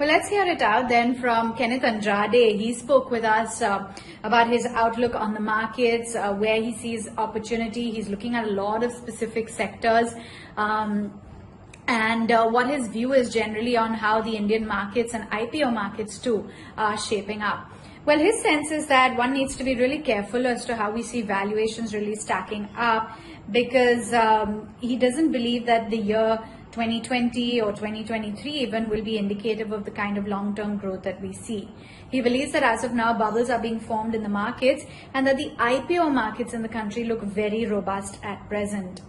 Well, let's hear it out then from Kenneth Andrade. He spoke with us about his outlook on the markets, where he sees opportunity. He's looking at a lot of specific sectors. And what his view is generally on how the Indian markets and IPO markets too are shaping up. Well, his sense is that one needs to be really careful as to how we see valuations really stacking up, because he doesn't believe that the year 2020 or 2023 even will be indicative of the kind of long-term growth that we see. He believes that as of now, bubbles are being formed in the markets and that the IPO markets in the country look very robust at present.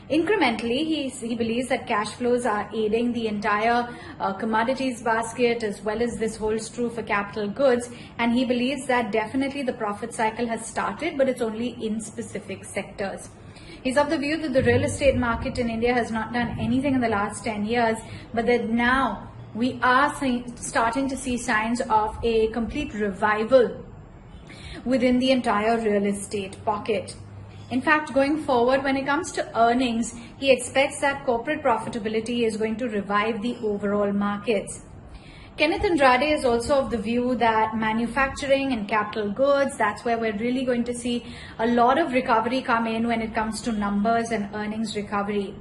Incrementally, he believes that cash flows are aiding the entire commodities basket, as well as this holds true for capital goods. And he believes that definitely the profit cycle has started, but it's only in specific sectors. He's of the view that the real estate market in India has not done anything in the last 10 years, but that now we are starting to see signs of a complete revival within the entire real estate pocket. In fact, going forward, when it comes to earnings, he expects that corporate profitability is going to revive the overall markets. Kenneth Andrade is also of the view that manufacturing and capital goods, that's where we're really going to see a lot of recovery come in when it comes to numbers and earnings recovery.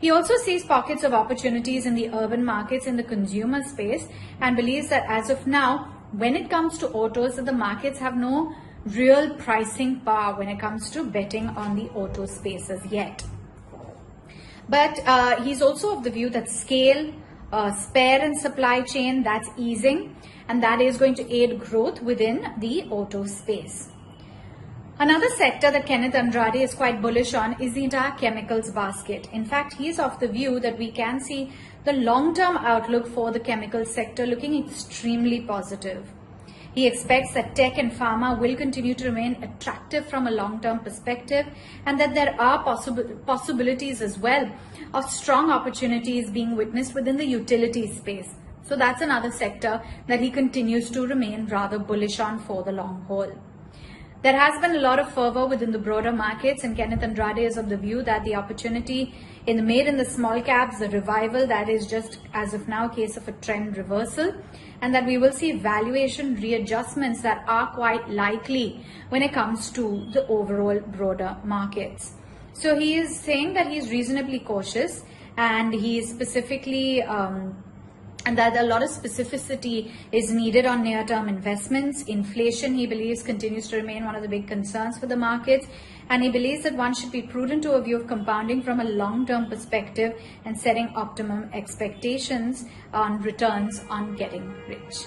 He also sees pockets of opportunities in the urban markets in the consumer space and believes that as of now, when it comes to autos, that the markets have no real pricing power when it comes to betting on the auto space as yet. But he's also of the view that scale, spare and supply chain, that's easing, and that is going to aid growth within the auto space. Another sector that Kenneth Andrade is quite bullish on is the entire chemicals basket. In fact, he's of the view that we can see the long-term outlook for the chemical sector looking extremely positive. He expects that tech and pharma will continue to remain attractive from a long-term perspective, and that there are possibilities as well of strong opportunities being witnessed within the utility space. So that's another sector that he continues to remain rather bullish on for the long haul. There has been a lot of fervor within the broader markets, and Kenneth Andrade is of the view that the opportunity in the mid and the small caps, the revival, that is just as of now a case of a trend reversal, and that we will see valuation readjustments that are quite likely when it comes to the overall broader markets. So he is saying that he is reasonably cautious, and he is specifically and that a lot of specificity is needed on near-term investments. Inflation, he believes, continues to remain one of the big concerns for the markets. And he believes that one should be prudent to a view of compounding from a long-term perspective and setting optimum expectations on returns on getting rich.